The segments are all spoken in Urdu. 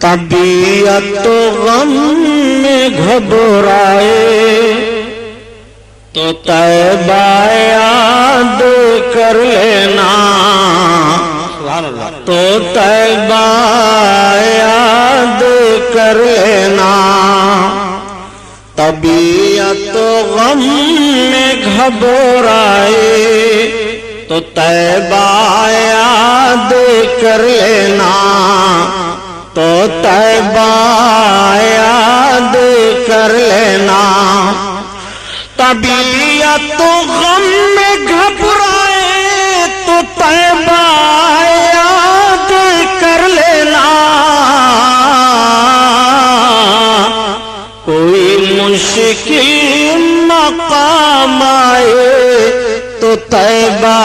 طبیعت تو غم میں گھبرائے تو طیبہ یاد کر لینا، تو طیبہ یاد کر لینا۔ طبیعت تو غم میں گھبرائے تو طیبہ یاد کر لینا، تو طیبہ یاد کر لینا۔ طبیعت تو غم میں گھبرائے تو طیبہ یاد کر لینا، کوئی مشکل مقام آئے تو طیبہ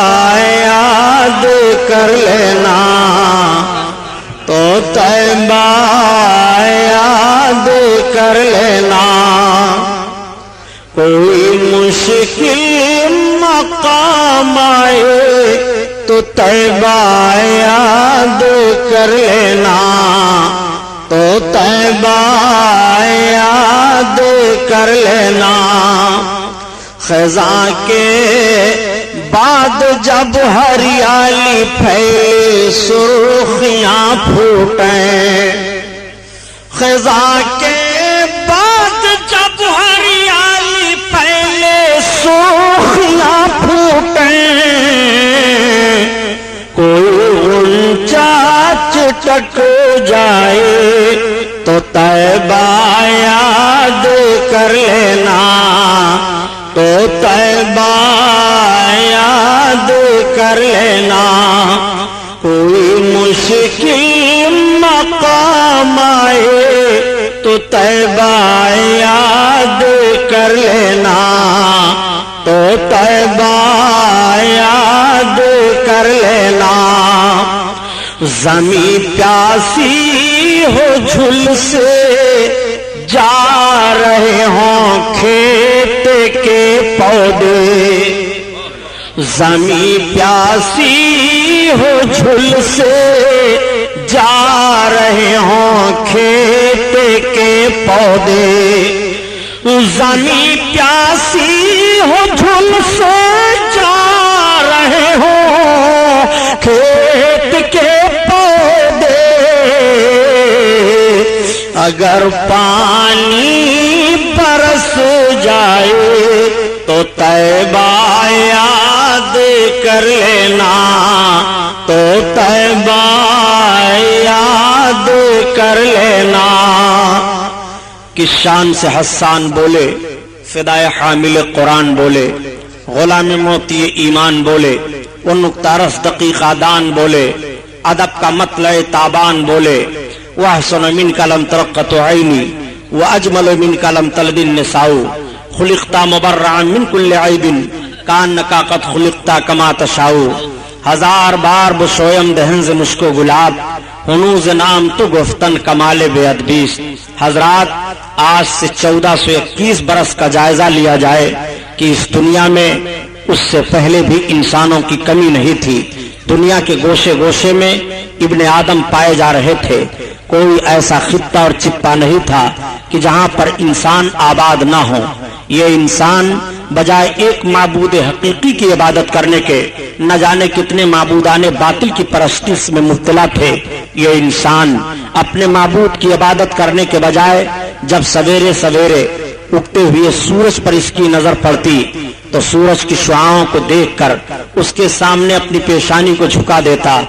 یاد کر لینا، تو طیبہ یاد کر لینا۔ کوئی مشکل مقام آئے تو طیبہ یاد کر لینا، تو طیبہ یاد کر لینا۔ خزاں کے بعد جب ہریالی پھیلے سرخیاں پھوٹیں، خزاں کے بعد جب ہریالی پھیلے سرخیاں پھوٹیں، کوئی غنچہ چٹک جائے تو طیبہ یاد کر لینا، تو طیبہ یاد کر لینا۔ کوئی مشکل مقام آئے تو طیبہ یاد کر لینا، تو طیبہ یاد کر لینا۔ زمین پیاسی ہو جھل سے جا رہے ہوں کھیت کے پودے، زمین پیاسی ہو جھل سے جا رہے ہوں کھیت کے پودے، زمین پیاسی ہو جھل سے جا رہے ہوں کھیت کے پودے، اگر پانی برس جائے تو طیبہ یاد کر لینا، تو طیبہ یاد کر لینا۔ کس شان سے حسان بولے، فدائے حامل قرآن بولے، غلام موتی ایمان بولے، وہ نکتہ رس دقیقہ دان بولے، ادب کا مطلع تابان بولے، وَأَحْسَنُ مِنْكَ لَمْ تَرَقَّتُ عَيْنِي وَأَجْمَلُ مِنْكَ لَمْ تَلِدِ النِّسَاءُ خُلِقْتَ مُبَرَّعًا مِنْ كُلِّ عَيْبٍ كَأَنَّكَ قَدْ خُلِقْتَ كَمَا تَشَاءُ۔ ہزار بار بشویم دہنز مشکو گلاب، ہنوز نام تو گفتن کمال بے ادبیست۔ حضرات، آج سے 1421 برس کا جائزہ لیا جائے کہ اس دنیا میں اس سے پہلے بھی انسانوں کی کمی نہیں تھی۔ دنیا کے گوشے گوشے میں ابن آدم پائے جا رہے تھے، کوئی ایسا خطہ اور چپا نہیں تھا کہ جہاں پر انسان آباد نہ ہو۔ یہ انسان بجائے ایک معبود حقیقی کی عبادت کرنے کے نہ جانے کتنے معبودان باطل کی پرستش میں مبتلا تھے۔ یہ انسان اپنے معبود کی عبادت کرنے کے بجائے جب سویرے سویرے اگتے ہوئے سورج پر اس کی نظر پڑتی تو سورج کی شعاعوں کو دیکھ کر اس کے سامنے اپنی پیشانی کو جھکا دیتا،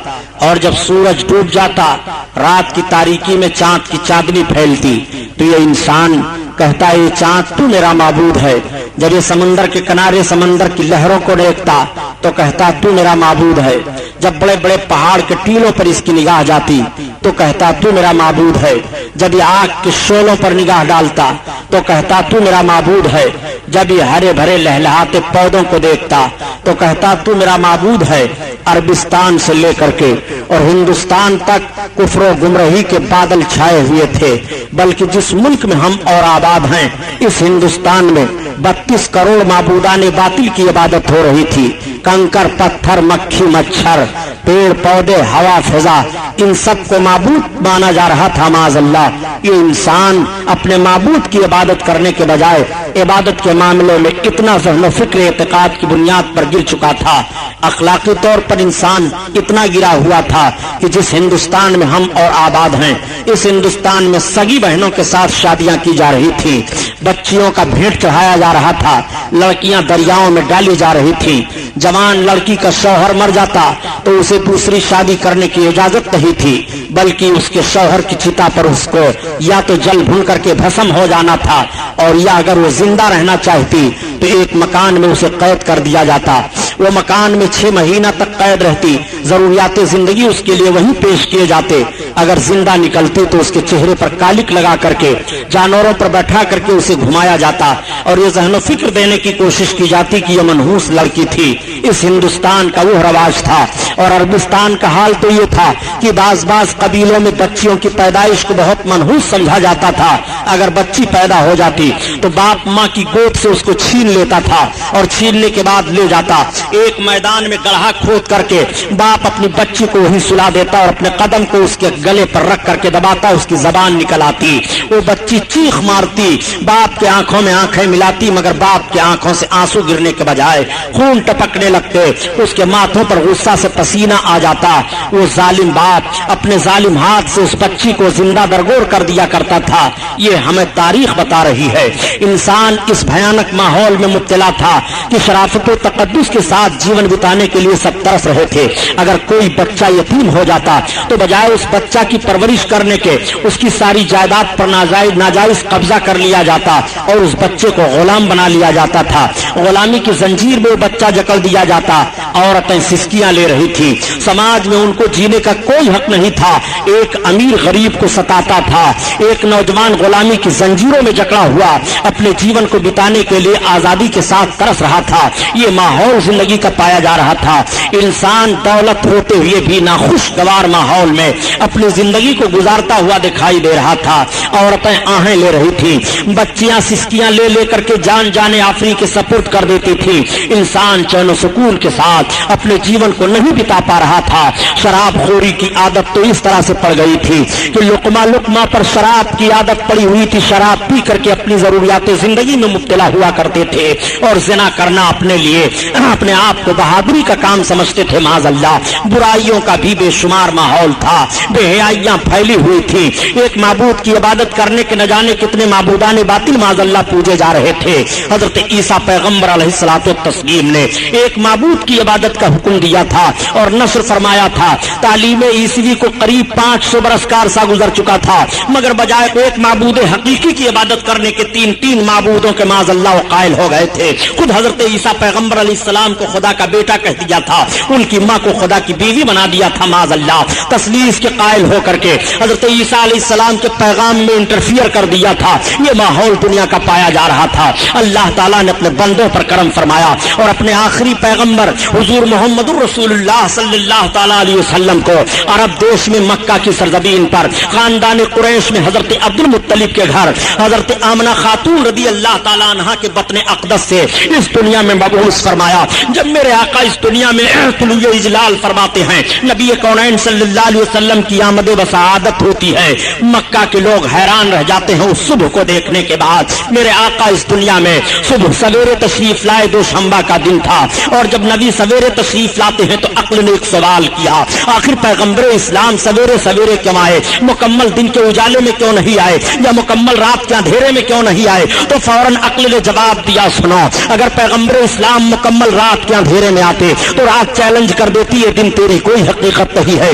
اور جب سورج ڈوب جاتا، رات کی تاریکی میں چاند کی چاندنی پھیلتی تو یہ انسان کہتا ہے یہ چاند تو میرا معبود ہے۔ جب یہ سمندر کے کنارے سمندر کی لہروں کو دیکھتا تو کہتا تو میرا معبود ہے۔ جب بڑے بڑے پہاڑ کے ٹیلوں پر اس کی نگاہ جاتی تو کہتا تو میرا معبود ہے۔ جب یہ آگ کے شعلوں پر نگاہ ڈالتا تو کہتا تو میرا معبود ہے۔ جب یہ ہرے بھرے لہلہاتے پودوں کو دیکھتا تو کہتا تو میرا معبود ہے۔ عربستان سے لے کر کے اور ہندوستان تک کفر و گمراہی کے بادل چھائے ہوئے تھے، بلکہ جس ملک میں ہم اور آباد ہیں اس ہندوستان میں 32 کروڑ معبودان باطل کی عبادت ہو رہی تھی۔ کنکر پتھر مکھی مچھر پیڑ پودے ہوا فضا ان سب کو معبود مانا جا رہا تھا معاذ اللہ. یہ انسان اپنے معبود کی عبادت کرنے کے بجائے عبادت کے معاملے میں اتنا ذہن و فکر اعتقاد کی بنیاد پر گر چکا تھا, اخلاقی طور پر انسان اتنا گرا ہوا تھا کہ جس ہندوستان میں ہم اور آباد ہیں اس ہندوستان میں سگی بہنوں کے ساتھ شادیاں کی جا رہی تھیں, بچیوں کا بھیٹ چڑھایا جا رہا تھا, لڑکیاں دریاؤں میں ڈالی جا رہی تھیں. جوان لڑکی کا شوہر مر جاتا تو اسے دوسری شادی کرنے کی اجازت نہیں تھی, بلکہ اس کے شوہر کی چتا پر اس کو یا تو جل بھن کر کے بھسم ہو جانا تھا, اور یا اگر وہ زندہ رہنا چاہتی تو ایک مکان میں اسے قید کر دیا جاتا. وہ مکان میں 6 مہینہ تک قید رہتی, ضروریات زندگی اس کے لیے وہیں پیش کیے جاتے. اگر زندہ نکلتی تو اس کے چہرے پر کالک لگا کر کے جانوروں پر بیٹھا کر کے اسے گھمایا جاتا, اور یہ ذہن و فکر دینے کی کوشش کی جاتی کہ یہ منحوس لڑکی تھی. اس ہندوستان کا وہ رواج تھا. اور عربستان کا حال تو یہ تھا کہ بعض قبیلوں میں بچیوں کی پیدائش کو بہت منحوس سمجھا جاتا تھا. اگر بچی پیدا ہو جاتی تو باپ ماں کی گود سے اس کو چھین لیتا تھا, اور چھیننے کے بعد لے جاتا ایک میدان میں گڑھا کھود کر کے باپ اپنی بچی کو وہیں سلا دیتا اور اپنے قدم کو اس کے گلے پر رکھ کر کے دباتا, اس کی زبان نکل آتی, وہ بچی چیخ مارتی, باپ کے آنکھوں میں آنکھیں ملاتی, مگر باپ کے آنکھوں سے آنسو گرنے کے بجائے خون ٹپکنے لگتے, اس کے ماتھوں پر غصہ سے پسینہ آ جاتا. وہ ظالم باپ اپنے ظالم ہاتھ سے اس بچی کو زندہ درگور کر دیا کرتا تھا. یہ ہمیں تاریخ بتا رہی ہے. انسان اس بھیانک ماحول میں مبتلا تھا کہ شرافت و تقدس کے ساتھ جیون بتانے کے لیے سب ترس رہے تھے. اگر کوئی بچہ یتیم ہو جاتا تو بجائے اس بچہ کی پرورش کرنے کے اس کی ساری جائیداد پر ناجائز قبضہ کر لیا جاتا اور اس بچے کو غلام بنا لیا جاتا تھا. غلامی کی زنجیر میں وہ بچہ جکڑ دیا جاتا. عورتیں سسکیاں لے رہی تھی, سماج میں ان کو جینے کا کوئی حق نہیں تھا. ایک امیر غریب کو ستاتا تھا, ایک نوجوان غلامی کی زنجیروں میں جکڑا ہوا اپنے جیون کو بتانے کے لیے آزادی کے ساتھ ترس رہا تھا. یہ ماحول زندگی کا پایا جا رہا تھا. انسان دولت ہوتے ہوئے بھی ناخوشگوار ماحول میں اپنی زندگی کو گزارتا ہوا دکھائی دے رہا تھا. عورتیں آہیں لے رہی تھی, بچیاں سسکیاں لے لے کر کے جان جانے آفری کے سپرد کر دیتی تھی. انسان چین و سکون کے ساتھ اپنے جیون کو نہیں بتا پا رہا تھا. شراب خوری کی عادت تو اس طرح سے پڑ گئی تھی کہ لقمہ لقمہ پر شراب کی عادت پڑی ہوئی تھی. شراب پی کر کے اپنی ضروریات زندگی میں مبتلا ہوا کرتے تھے, اور زنا کرنا اپنے لیے اپنے آپ کو بہادری کا کام سمجھتے تھے. معاذ اللہ, برائیوں کا بھی بے شمار ماحول تھا, بے حیائیاں پھیلی ہوئی تھی. ایک معبود کی عبادت کرنے کے نہ جانے کتنے معبودان باطل معاذ اللہ پوجے جا رہے تھے. حضرت عیسیٰ پیغمبر علیہ الصلوۃ والتسلیم نے ایک معبود کی عبادت کا حکم دیا تھا اور نشر فرمایا تھا. تعلیم عیسوی کو قریب 500 برس کا عرصہ گزر چکا تھا, مگر بجائے ایک معبود حقیقی کی عبادت کرنے کے 3 معبودوں کے معاذ اللہ قائل ہو گئے تھے. خود حضرت عیسیٰ پیغمبر علیہ السلام کو خدا کا بیٹا کہہ دیا تھا, ان کی ماں کو خدا کی بیوی بنا دیا تھا. معاذ اللہ, تثلیث کے قائل ہو کر کے حضرت عیسیٰ علیہ السلام کے پیغام میں انٹرفیئر کر دیا تھا. یہ ماحول دنیا کا پایا جا رہا تھا. اللہ تعالیٰ نے اپنے بندوں پر کرم فرمایا اور اپنے آخری پیغمبر حضور محمد رسول اللہ صلی اللہ تعالیٰ علیہ وسلم کو عرب دیش میں مکہ کی سرزمین پر خاندان قریش میں حضرت عبد المطلب کے گھر حضرت آمنہ خاتون رضی اللہ تعالیٰ عنہا کے بطن اقدس سے اس دنیا میں مبعوث فرمایا. جب میرے آقا اس دنیا میں طلوع اجلال فرماتے ہیں, نبی کونین صلی اللہ علیہ وسلم کی آمد و سعادت ہوتی ہے, مکہ کے لوگ حیران رہ جاتے ہیں اس صبح کو دیکھنے کے بعد. میرے آقا اس دنیا میں صبح سویرے تشریف لائے, دوشنبہ کا دن تھا, اور جب نبی سویرے تشریف لاتے ہیں تو عقل نے ایک سوال کیا, آخر پیغمبر اسلام سویرے سویرے کیوں آئے, مکمل دن کے اجالے میں کیوں نہیں آئے, یا مکمل رات کے اندھیرے میں کیوں نہیں آئے؟ تو فوراً عقل نے جواب دیا, سنو, اگر پیغمبر اسلام مکمل رات کے اندھیرے میں آتے تو رات چیلنج کر دیتی ہے, دن تیری کوئی حقیقت نہیں ہے.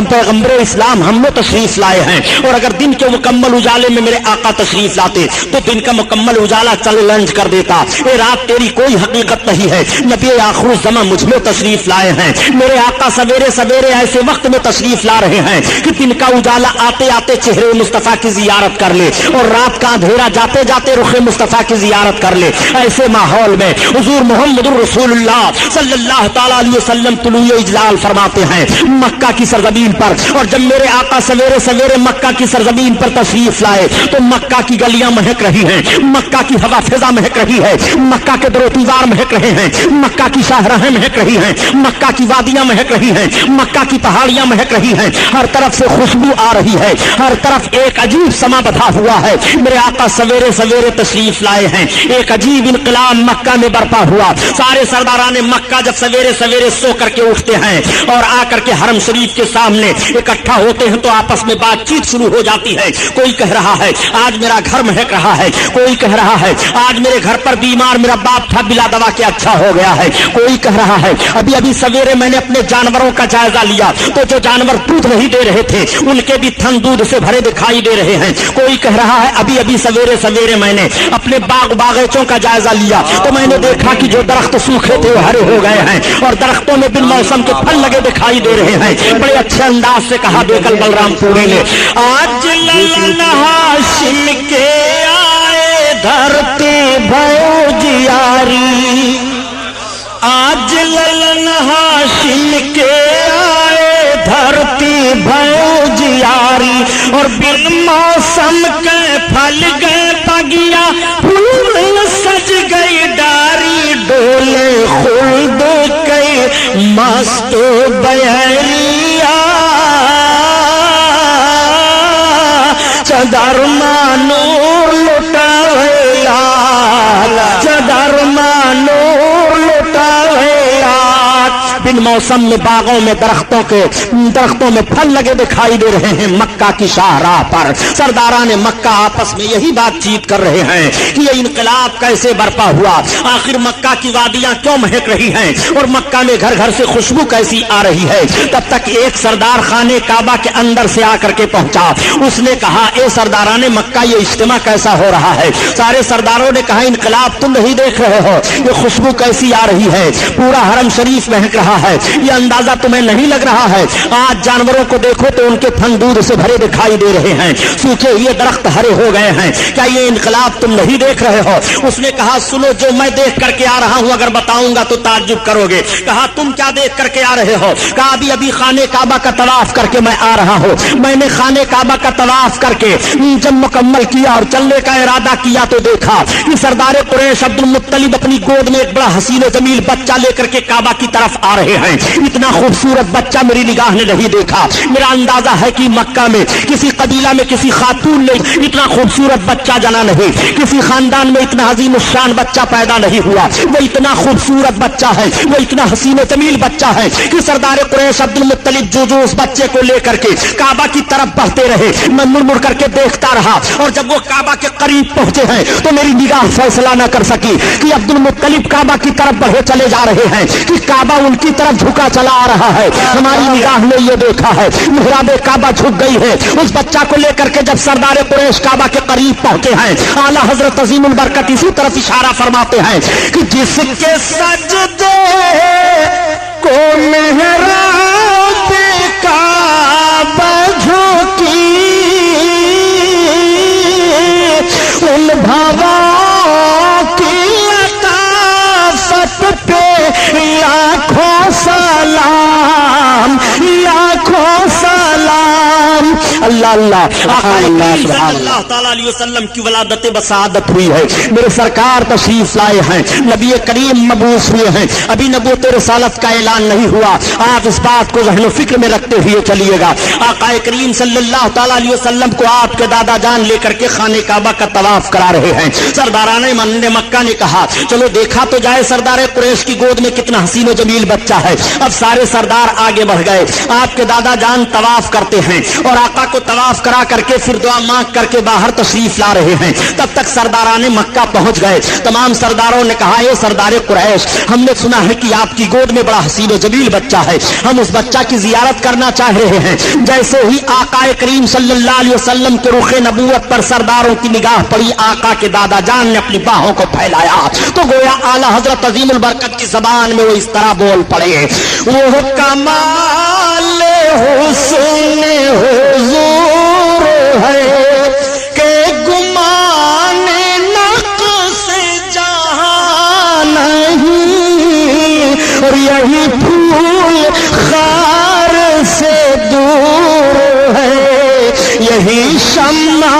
پیغمبر اسلام ہم نے تشریف لائے ہیں, اور اگر دن کے مکمل اجالے میں میرے آقا تشریف لاتے تو دن کا مکمل اجالا چیلنج کر دیتا, اے رات تیری کوئی حقیقت نہیں ہے. نبی آخر الزمان مجھ میں تشریف لائے ہیں, میرے آقا سویرے سویرے ایسے وقت میں تشریف لا رہے ہیں کہ دن کا اجالا آتے آتے چہرے مصطفیٰ کی زیارت کر لے, اور رات کا اندھیرا جاتے جاتے رخ مصطفیٰ کی زیارت کر لے. ایسے ماحول میں حضور محمد رسول اللہ صلی اللہ تعالیٰ علیہ وسلم طلوع اجلال فرماتے ہیں مکہ کی سرزمین پر, اور جب میرے آقا سویرے سویرے مکہ کی سرزمین پر تشریف لائے تو مکہ کی گلیاں مہک رہی ہیں, مکہ کی ہوا فضا مہک رہی ہے, مکہ کے در و دیوار مہک رہے ہیں, مکہ کی شاہراہیں مہک رہی ہیں, مکہ کی وادیاں مہک رہی ہیں, مکہ کی پہاڑیاں مہک رہی ہیں, ہر طرف سے خوشبو آ رہی ہے, ہر طرف ایک عجیب سما بدھا ہوا ہے. میرے آقا سویرے سویرے تشریف لائے ہیں, ایک عجیب انقلاب مکہ میں برپا ہوا. سارے سرداران مکہ جب سویرے سویرے سو کر کے اٹھتے ہیں اور آ کر کے حرم شریف کے سامنے اکٹھا ہوتے ہیں تو آپس میں بات چیت شروع ہو جاتی ہے. کوئی کہہ رہا ہے آج میرا گھر مہک رہا ہے, کوئی کہہ رہا ہے آج میرے گھر پر بیمار میرا باپ تھا بلا دوا کے اچھا ہو گیا ہے, کوئی کہہ رہا ہے ابھی ابھی سویرے میں نے اپنے جانوروں کا جائزہ لیا تو جو جانور دودھ نہیں دے رہے تھے ان کے بھی تھن دودھ سے بھرے دکھائی دے رہے ہیں. کوئی کہہ رہا ہے ابھی ابھی سویرے سویرے میں نے اپنے باغیچوں کا جائزہ لیا تو میں نے دیکھا کہ جو درخت سوکھے تھے وہ ہرے ہو گئے ہیں اور درختوں میں بن موسم کے پھل لگے دکھائی دے رہے ہیں. بڑے اچھے انداز سے کہا بیکل بلرام پوری نے, آج للن ہاشم کے آئے دھرتی بھیو جیاری, آج للن ہاشم کے آئے دھرتی بھیو جیاری, اور بن موسم کے پھل گئے پگیا پھول سج گئی ڈاری, ڈولے خلد کئی مست بہریا چدر مانور لٹاویلا, چدر مانور لٹاویلا. بن موسم میں باغوں میں درختوں میں پھل لگے دکھائی دے رہے ہیں. مکہ کی شاہراہ پر سرداران مکہ آپس میں یہی بات چیت کر رہے ہیں کہ یہ انقلاب کیسے برپا ہوا, آخر مکہ کی وادیاں کیوں مہک رہی ہیں اور مکہ میں گھر گھر سے خوشبو کیسی آ رہی ہے. تب تک ایک سردار خانے کعبہ کے اندر سے آ کر کے پہنچا. اس نے کہا اے سرداران مکہ یہ اجتماع کیسا ہو رہا ہے؟ سارے سرداروں نے کہا انقلاب تم نہیں دیکھ رہے ہو, یہ خوشبو کیسی آ رہی ہے, پورا حرم شریف مہک رہا ہے, یہ اندازہ تمہیں نہیں لگ رہا ہے؟ آج جانوروں کو دیکھو تو ان کے تھن دودھ سے بھرے دکھائی دے رہے ہیں, سوکھے ہوئے درخت ہرے ہو گئے ہیں, کیا یہ انقلاب تم نہیں دیکھ رہے ہو؟ اس نے کہا سنو جو میں دیکھ کر کے آ رہا ہوں اگر بتاؤں گا تو تعجب کرو گے. کہا تم کیا دیکھ کر کے آ رہے ہو؟ کہا ابھی ابھی خانے کعبہ کا طواف کر کے میں آ رہا ہوں. میں نے خانے کعبہ کا طواف کر کے جب مکمل کیا اور چلنے کا ارادہ کیا تو دیکھا کہ سردار قریش عبد المطلب اپنی گود میں ایک بڑا حسین و جمیل بچہ لے کر کے کعبہ کی طرف آ رہے ہیں. اتنا خوبصورت بچہ میری نگاہ نے نہیں دیکھا. میرا اندازہ ہے کہ مکہ میں کسی قبیلہ میں کسی خاتون نے اتنا خوبصورت بچہ جنا نہیں, کسی خاندان میں اتنا عظیم الشان بچہ پیدا نہیں ہوا. وہ اتنا خوبصورت بچہ ہے, وہ اتنا حسین و جمیل بچہ ہے کہ سردار قریش عبد المطلب جو اس بچے کو لے کر کے کعبہ کی طرف بڑھتے رہے, میں مڑ مڑ کر کے دیکھتا رہا اور جب وہ کعبہ کے قریب پہنچے ہیں تو میری نگاہ فیصلہ نہ کر سکی کہ عبد المطلب کعبہ کی طرف بڑھے چلے جا رہے ہیں کہ کعبہ ان کی طرف جھکا چلا آ رہا ہے. ہماری نگاہ نے یہ دیکھا ہے محراب کعبہ جھک گئی ہے. اس بچہ کو لے کر کے جب سردار قریش کعبہ کے قریب پہنچے ہیں, اعلیٰ حضرت عظیم البرکت اسی طرف اشارہ فرماتے ہیں کہ جس کے سجدے کو محراب کعبہ جھکی ان بھاوا کی عطافت پہ لاکھوں سلام, لاکھوں سلام. اللہ اللہ صلی اللہ تعالی علیہ وسلم کی ولادت بسعادت ہوئی ہے. میرے سرکار تشریف لائے ہیں, نبی کریم مبعوث ہوئے ہیں, ابھی نبوت رسالت کا اعلان نہیں ہوا. آپ اس بات کو ذہن و فکر میں رکھتے ہوئے چلیے گا. آقا کریم صلی اللہ تعالی علیہ وسلم کو آپ کے دادا جان لے کر کے خانے کعبہ کا طواف کرا رہے ہیں. سرداران مکہ نے کہا چلو دیکھا تو جائے سردار قریش کی گود میں کتنا حسین و جمیل بچہ ہے. اب سارے سردار آگے بڑھ گئے, آپ کے دادا جان طواف کرتے ہیں اور آقا کو طواف کرا کر کے پھر دعا مانگ کر کے باہر تشریف لا رہے ہیں. تب تک سرداران مکہ پہنچ گئے. تمام سرداروں نے کہا اے سردار قریش, ہم نے سنا ہے کہ آپ کی گود میں بڑا حسین و جمیل بچہ ہے, ہم اس بچہ کی زیارت کرنا چاہ رہے ہیں. جیسے ہی آقا کریم صلی اللہ علیہ وسلم کے رخ نبوت پر سرداروں کی نگاہ پڑی, آقا کے دادا جان نے اپنی باہوں کو پھیلایا تو گویا اعلیٰ حضرت عظیم البرکت کی زبان میں وہ اس طرح بول پڑے, وہ کمال حسن حضور ہے کہ گمان نقص جہاں نہیں, اور یہی پھول خار سے دور ہے, یہی شمع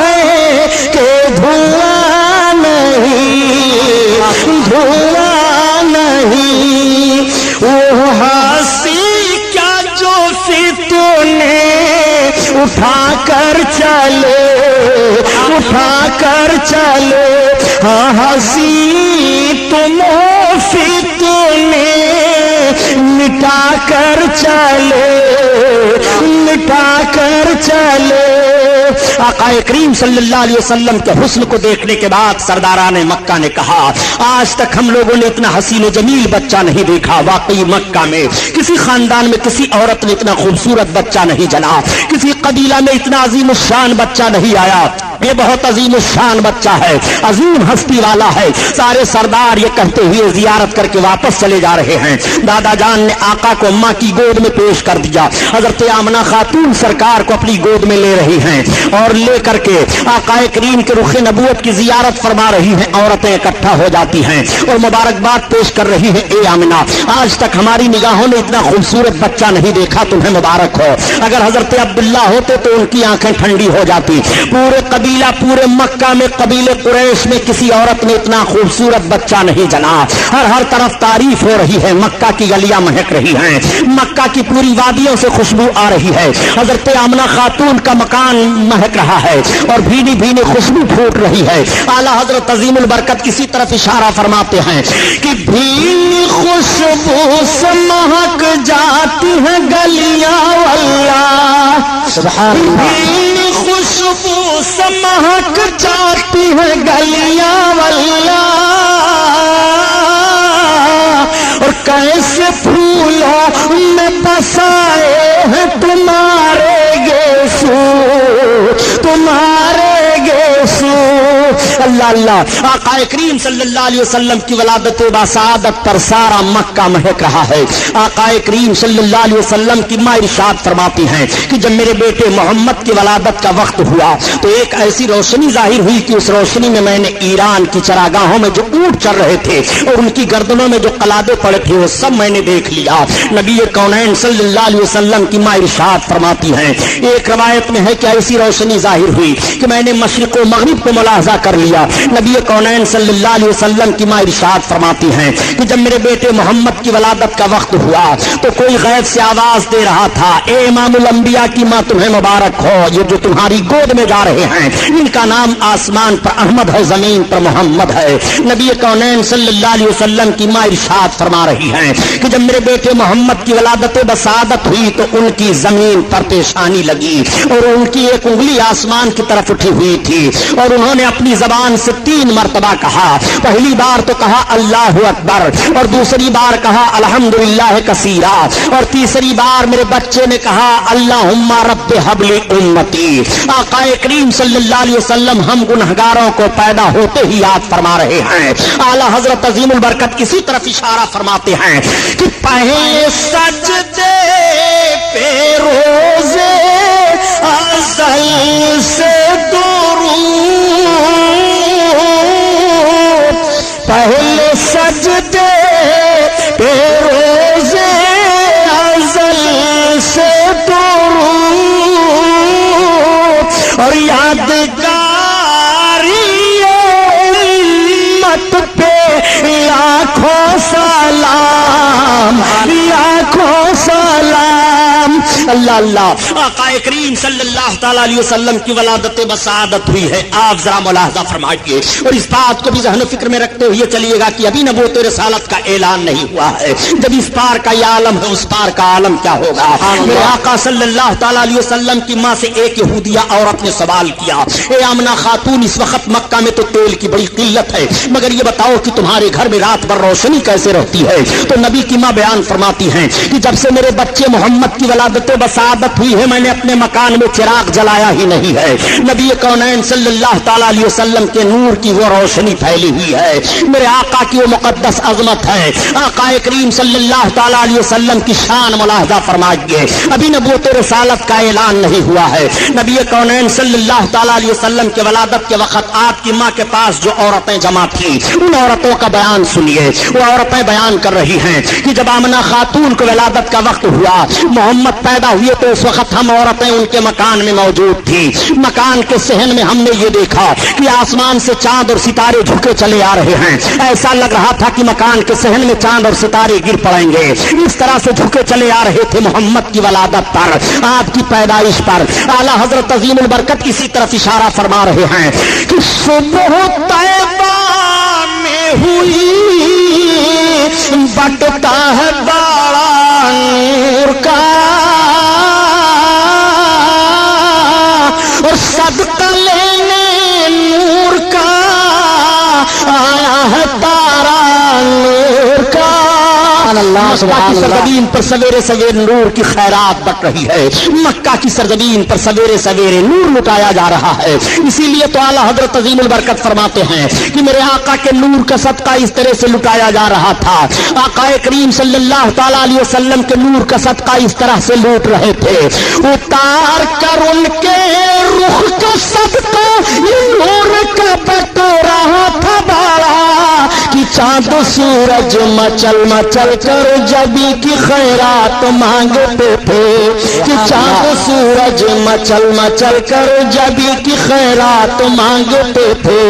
ہے کہ دھواں نہیں, دھواں نہیں. اٹھا کر چلے اٹھا کر چلے ہاں ہنسی تم فتنے مٹا کر چلے مٹا کر چلے آقا کریم صلی اللہ علیہ وسلم کے حسن کو دیکھنے کے بعد سرداران مکہ نے کہا آج تک ہم لوگوں نے اتنا حسین و جمیل بچہ نہیں دیکھا. واقعی مکہ میں کسی خاندان میں کسی عورت نے اتنا خوبصورت بچہ نہیں جنا, کسی قبیلہ میں اتنا عظیم الشان بچہ نہیں آیا. یہ بہت عظیم الشان بچہ ہے, عظیم ہستی والا ہے. سارے سردار یہ کہتے ہوئے زیارت کر کے واپس چلے جا رہے ہیں. دادا جان نے آقا کو اماں کی گود میں پیش کر دیا. حضرت آمنہ خاتون سرکار کو اپنی گود میں لے رہی ہیں اور لے کر کے آقا کریم کے رخ نبوت کی زیارت فرما رہی ہیں. عورتیں اکٹھا ہو جاتی ہیں اور مبارکباد پیش کر رہی ہیں. اے آمنہ, آج تک ہماری نگاہوں نے اتنا خوبصورت بچہ نہیں دیکھا, تمہیں مبارک ہو. اگر حضرت عبداللہ ہوتے تو ان کی آنکھیں ٹھنڈی ہو جاتی. پورے قبیلہ پورے مکہ میں قبیلے قریش میں کسی عورت نے اتنا خوبصورت بچہ نہیں جنا. ہر طرف تعریف ہو رہی ہے, مکہ کی گلیاں مہک رہی ہیں, مکہ کی پوری وادیوں سے خوشبو آ رہی ہے. حضرت آمنہ خاتون کا مکان مہک رہا ہے اور بھینی بھینی خوشبو پھوٹ رہی ہے. اعلیٰ حضرت عظیم البرکت کسی طرف اشارہ فرماتے ہیں کہ بھینی خوشبو سے مہک جاتی ہیں گلیاں واللہ, بھینی خوشبو سے مہک جاتی ہیں گلیاں واللہ, اور کیسے پھولوں میں بسائے ہیں تمہارے گیسو تمہارے گیسو. اللہ اللہ. آقا کریم صلی اللہ علیہ وسلم کی ولادت باسعادت پر سارا مکہ مہک رہا ہے. آقا کریم صلی اللہ علیہ وسلم کی ماں ارشاد فرماتی ہیں کہ جب میرے بیٹے محمد کی ولادت کا وقت ہوا تو ایک ایسی روشنی ظاہر ہوئی کہ اس روشنی میں میں نے ایران کی چراگاہوں میں جو اونٹ چل رہے تھے اور ان کی گردنوں میں جو قلادے پڑے تھے وہ سب میں نے دیکھ لیا. نبی کونین صلی اللہ علیہ وسلم کی ماں ارشاد فرماتی ہیں ایک روایت میں ہے کہ ایسی روشنی ظاہر ہوئی کہ میں نے مشرق و مغرب کو ملاحظہ کر لیا. نبی کونین صلی اللہ علیہ وسلم کی ماں ارشاد فرماتی ہیں کہ جب میرے بیٹے محمد کی ولادت کا وقت ہوا تو کوئی غیب سے آواز دے رہا تھا اے امام الانبیاء کی ماں تمہیں مبارک ہو, یہ جو تمہاری گود میں جا رہے ہیں ان کا نام آسمان پر احمد ہے, زمین پر محمد ہے. نبی کونین صلی اللہ علیہ وسلم کی ماں ارشاد فرما رہی ہیں کہ جب میرے بیٹے محمد کی ولادت بسعادت ہوئی تو ان کی زمین پر پیشانی لگی اور ان کی ایک انگلی آسمان کی طرف اٹھی ہوئی تھی اور انہوں نے اپنی زبان سے 3 مرتبہ کہا. پہلی بار تو کہا اللہ اکبر, اور دوسری بار کہا الحمدللہ کثیرا, اور تیسری بار میرے بچے نے کہا اللہم رب حب لی امتی. آقا کریم صلی اللہ علیہ وسلم ہم گنہگاروں کو پیدا ہوتے ہی یاد فرما رہے ہیں. اعلیٰ حضرت عظیم البرکت کسی طرف اشارہ فرماتے ہیں کہ پہلے سجدے پہ روزے ازل سے درود, پہلے سجدے پہ روزے ازل سے درود, اور یادگاری امت پہ لاکھوں سلام لاکھوں سلام. اللہ اللہ. آقا کریم صلی اللہ تعالی علیہ وسلم کی ولادت بسعادت ہوئی ہے. آپ ذرا ملاحظہ فرمائیے اور اس بات کو بھی ذہن و فکر میں رکھتے ہوئے چلیے گا کہ ابھی نبوت رسالت کا اعلان نہیں ہوا ہے. جب اس پار کا یہ عالم ہے اس پار کا عالم کیا ہوگا. میرے آقا صلی اللہ تعالی علیہ وسلم کی ماں سے ایک یہودیہ عورت نے سوال کیا اے آمنہ خاتون اس وقت مکہ میں تو تیل کی بڑی قلت ہے مگر یہ بتاؤ کہ تمہارے گھر میں رات بھر روشنی کیسے رہتی ہے. تو نبی کی ماں بیان فرماتی ہیں کہ جب سے میرے بچے محمد کی ولادت بسعادت ہوئی ہے میں نے اپنے مکان میں چراغ جلایا ہی نہیں ہے. نبی کونین صلی اللہ تعالی علیہ وسلم کے نور کی وہ روشنی پھیلی ہوئی ہے, میرے آقا کی وہ مقدس عظمت ہے. آقا کریم صلی اللہ تعالی علیہ وسلم کی شان ملاحظہ فرمائیے. ابھی نبوت رسالت کا اعلان نہیں ہوا ہے. نبی کونین صلی اللہ تعالی علیہ وسلم کے ولادت کے وقت آپ کی ماں کے پاس جو عورتیں جمع تھیں ان عورتوں کا بیان سنیے. وہ عورتیں بیان کر رہی ہیں کہ جب آمنہ خاتون کو ولادت کا وقت ہوا محمد پیدا ہوئے تو اس وقت ہم عورتیں ان کے مکان میں موجود تھی. مکان کے صحن میں ہم نے یہ دیکھا کہ آسمان سے چاند اور ستارے جھکے چلے آ رہے ہیں. ایسا لگ رہا تھا کہ مکان کے صحن میں چاند اور ستارے گر پڑیں گے. اس طرح سے جھکے چلے آ رہے تھے محمد کی ولادت پر, آپ کی پیدائش پر. اعلیٰ حضرت عظیم البرکت اسی طرف اشارہ فرما رہے ہیں کہ صبح طیبہ میں ہوئی بٹتا ہے بڑا نور کا, اور صدقہ لینے نور کا آیا ہے تارا نور کا. مکہ کی سرزمین پر سویرے سویرے نور کی خیرات بٹ رہی ہے. مکہ کی سرزمین پر سویرے سویرے نور لٹایا جا رہا ہے. اسی لیے تو اعلیٰ حضرت عظیم البرکت فرماتے ہیں کہ میرے آقا کے نور کا صدقہ اس طرح سے لٹایا جا رہا تھا. آقا کریم صلی اللہ تعالی علیہ وسلم کے نور کا صدقہ اس طرح سے لوٹ رہے تھے. اتار کر ان کے رخ کا صدقہ یہ نور کا بٹو رہا تھا بڑا کہ چاند سورج مچل مچل کر جبی کی خیرات مانگتے تھے. کہ چاند سورج مچل مچل کر جبی کی خیرات مانگتے تھے.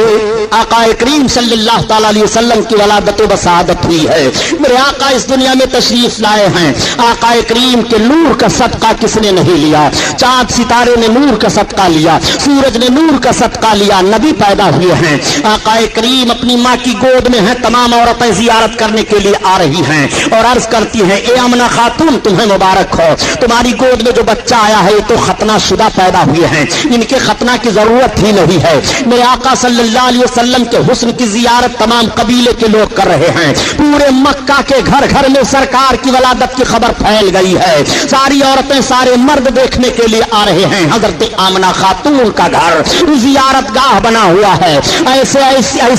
آقا کریم صلی اللہ تعالی علیہ وسلم کی ولادت و بسعادت ہوئی ہے. میرے آقا اس دنیا میں تشریف لائے ہیں. آقا کریم کے نور کا صدقہ کس نے نہیں لیا؟ چاند ستارے نے نور کا صدقہ لیا, سورج نے نور کا صدقہ لیا. نبی پیدا ہوئے ہیں. آقا کریم اپنی ماں کی گود میں ہیں. تمام عورتیں زیارت کرنے کے لیے آ رہی ہیں اور عرض کرتی ہیں اے آمنہ خاتون تمہیں مبارک ہو, تمہاری گود میں جو بچہ آیا ہے یہ تو ختنہ شدہ پیدا ہوئے ہیں, ان کے ختنہ کی ضرورت ہی نہیں ہے. میرے آقا صلی اللہ علیہ وسلم کے حسن کی زیارت تمام قبیلے کے لوگ کر رہے ہیں. پورے مکہ کے گھر گھر میں سرکار کی ولادت کی خبر پھیل گئی ہے. ساری عورتیں سارے مرد دیکھنے کے لیے آ رہے ہیں. حضرت آمنہ خاتون کا گھر زیارت گاہ بنا ہوا ہے.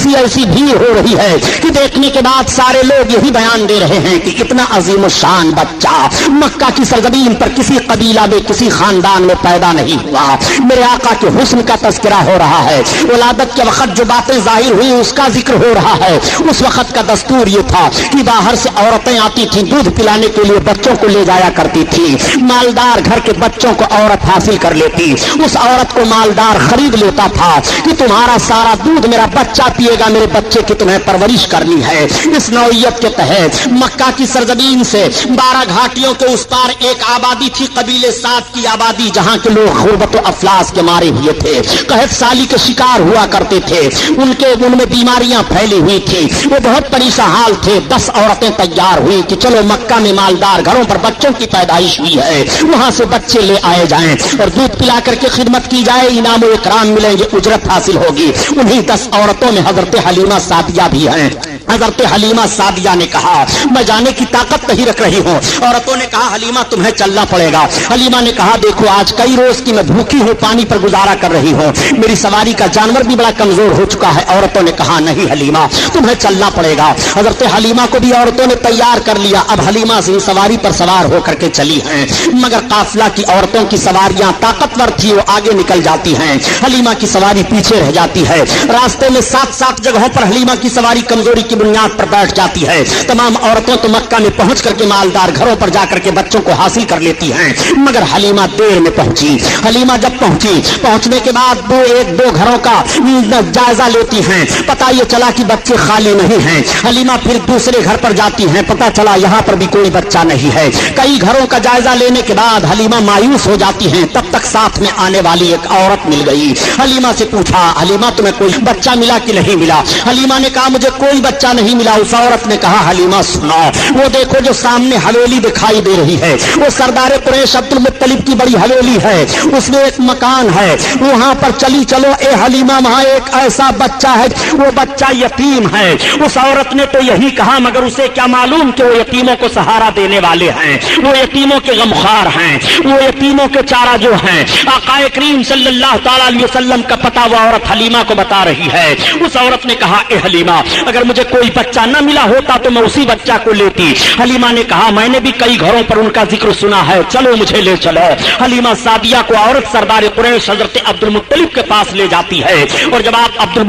ایسی بھیڑ ہو رہی ہے کہ دیکھنے کے بعد سارے لوگ یہی بیان دے رہے ہیں کہ اتنا عظیم الشان بچہ مکہ کی سرزمین پر کسی قبیلہ میں کسی خاندان میں پیدا نہیں ہوا. میرے آقا کے حسن کا تذکرہ ہو رہا ہے. ولادت کے وقت جو باتیں ظاہر ہوئی اس کا ذکر ہو رہا ہے. اس وقت کا دستور یہ تھا کہ باہر سے عورتیں آتی تھیں دودھ پلانے کے لیے, بچوں کو لے جایا کرتی تھی. مالدار گھر کے بچوں کو عورت حاصل کر لیتی, اس عورت کو مالدار خرید لیتا تھا کہ تمہارا سارا دودھ میرا بچہ پیے گا, میرے بچے کی تمہیں پرورش کرنی ہے. اس نوعیت کے تحت مکہ کی سرزمین سے 12 گھاٹیوں کے اس پار ایک آبادی تھی, قبیلے سعد کی آبادی, جہاں کے لوگ غربت و افلاس کے مارے ہوئے تھے, قحط سالی کے شکار ہوا کرتے تھے. ان میں بیماریاں پھیلی ہوئی تھی, وہ بہت پریشان حال تھے. 10 عورتیں تیار ہوئی کہ چلو مکہ میں مالدار گھروں پر بچوں کی پیدائش ہوئی ہے, وہاں سے بچے لے آئے جائیں اور دودھ پلا کر کے خدمت کی جائے, انعام و اکرام ملیں گے, اجرت حاصل ہوگی. انہیں 10 عورتوں میں حضرت حلیمہ سعدیہ بھی ہیں. حضرت حلیمہ سعدیہ نے کہا میں جانے کی طاقت نہیں رکھ رہی ہوں. عورتوں نے کہا حلیمہ تمہیں چلنا پڑے گا. حلیمہ نے کہا دیکھو آج کئی روز کی میں بھوکی ہوں, پانی پر گزارا کر رہی ہوں, میری سواری کا جانور بھی بڑا کمزور ہو چکا ہے. عورتوں نے کہا نہیں حلیمہ تمہیں چلنا پڑے گا. حضرت حلیمہ کو بھی عورتوں نے تیار کر لیا. اب حلیمہ سے سواری پر سوار ہو کر کے چلی ہیں, مگر قافلہ کی عورتوں کی سواریاں طاقتور تھی, وہ آگے نکل جاتی ہیں, حلیمہ کی سواری پیچھے رہ جاتی ہے. راستے میں 7 جگہوں پر حلیمہ کی سواری کمزوری کی بنیاد پر بیٹھ جاتی ہے. تمام عورتوں تو مکہ میں پہنچ کر کے مالدار گھروں پر جا کر کے بچوں کو حاصل کر لیتی ہیں, مگر حلیمہ دیر میں پہنچی. حلیمہ جب پہنچنے کے بعد 1-2 گھروں کا جائزہ لیتی ہیں, پتہ یہ چلا کہ بچے خالی نہیں ہیں. حلیمہ پھر دوسرے گھر پر جاتی ہیں, پتہ چلا یہاں پر بھی کوئی بچہ نہیں ہے. کئی گھروں کا جائزہ لینے کے بعد حلیمہ مایوس ہو جاتی ہیں. تب تک ساتھ میں آنے والی ایک عورت مل گئی. حلیمہ سے پوچھا حلیمہ تمہیں کوئی بچہ ملا کہ نہیں ملا؟ حلیمہ نے کہا مجھے کوئی بچہ نہیں ملا. اس عورت نے کہا حلیمہ سنو, وہ دیکھو جو سامنے حویلی دکھائی دے رہی ہے وہ سردار قریش عبد المطلب کی بڑی حویلی ہے, اس میں ایک مکان ہے, وہاں پر چلی چلو. اے حلیمہ وہاں ایک ایسا بچہ ہے, وہ بچہ یتیم ہے. اس عورت نے تو یہی کہا, مگر اسے کیا معلوم کہ وہ یتیموں کو سہارا دینے والے ہیں, وہ یتیموں کے غمخوار ہیں, وہ یتیموں کے چارہ جو ہیں. آقا کریم صلی اللہ تعالی علیہ وسلم کا پتہ وہ عورت حلیمہ کو بتا رہی ہے. اس عورت نے کہا اے حلیمہ اگر مجھے کوئی بچہ نہ ملا ہوتا تو میں اسی بچہ کو لیتی. حلیمہ نے کہا میں نے بھی کئی گھروں پر ان کا ذکر سنا ہے, چلو مجھے لے چلو. حلیمہ سعدیہ کو عورت سردار قریش حضرت عبد المطلب کے پاس لے جاتی ہے, اور جب آپ عبد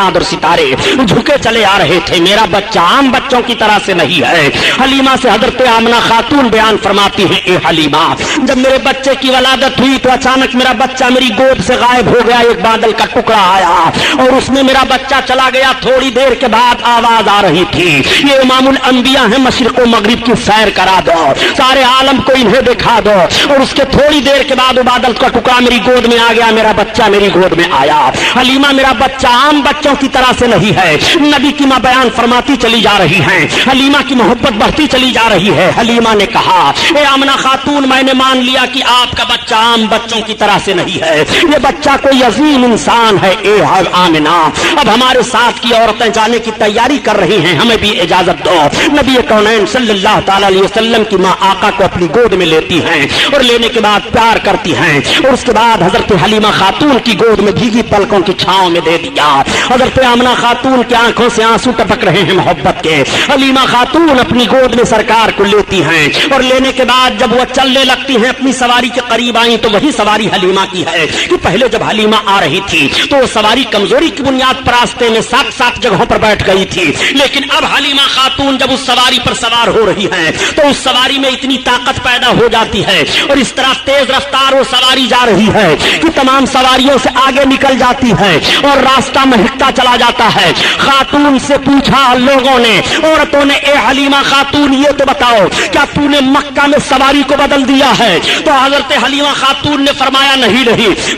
چاند اور ستارے جھکے چلے آ رہے تھے. میرا بچہ عام بچوں کی طرح سے نہیں ہے. حلیمہ سے حضرت آمنہ خاتون بیان فرماتی ہیں اے حلیمہ جب میرے بچے کی ولادت ہوئی تو اچانک میرا بچہ میری گود سے غائب ہو گیا. ایک بادل کا ٹکڑا آیا اور اس میں میرا بچہ چلا گیا. تھوڑی دیر کے بعد آواز آ رہی تھی یہ امام الانبیاء ہیں, مشرق و مغرب کی سیر کرا دو, سارے عالم کو انہیں دکھا دو. اور اس کے تھوڑی دیر کے بعد وہ بادل کا ٹکڑا میری گود میں آ گیا. میرا بچہ میری گود میں آیا. حلیمہ میرا بچہ عام بچوں کی طرح سے نہیں ہے. نبی کی ماں بیان فرماتی چلی جا رہی ہیں. حلیمہ کی محبت بڑھتی چلی جا رہی ہے. حلیمہ نے کہا اے آمنہ خاتون میں نے مان لیا کہ آپ کا بچہ عام بچوں کی طرح سے نہیں ہے, یہ بچہ کوئی عظیم انسان ہے. اے آمنہ اب ہمارے ساتھ کی عورتیں جانے کی تیاری کر رہی ہیں, ہمیں بھی اجازت دو. نبی کونین صلی اللہ تعالی علیہ وسلم کی ماں آقا کو اپنی گود میں لیتی ہیں اور لینے کے بعد پیار کرتی ہیں اور اس کے بعد حضرت حلیمہ خاتون کی گود میں بھیگی پلکوں کی چھاؤں میں دے دیا. حضرت آمنہ خاتون کی آنکھوں سے آنسو ٹپک رہے ہیں محبت کے. حلیمہ خاتون اپنی گود میں سرکار کو لیتی ہیں اور لینے کے بعد جب وہ چلنے لگتی ہیں اپنی سواری کے قریب آئیں تو وہی سواری حلیمہ کی ہے کہ پہلے جب حلیمہ آ رہی تھی تو وہ سواری کمزوری کی بنیاد پر راستے میں 7 جگہوں پر بیٹھ گئی تھی, لیکن اب حلیمہ خاتون جب اس سواری پر سوار ہو رہی ہیں تو اس سواری میں اتنی طاقت پیدا ہو جاتی ہے اور اس طرح تیز رفتار وہ سواری جا رہی ہے کہ تمام سواریوں سے آگے نکل جاتی ہے اور راستہ مہکتا چلا جاتا ہے. خاتون سے پوچھا لوگوں نے, عورتوں نے, اے حلیمہ خاتون یہ تو بتاؤ کیا تو نے مکہ میں سواری کو بدل دیا ہے؟ تو حضرت حلیمہ خاتون نے فرمایا نہیں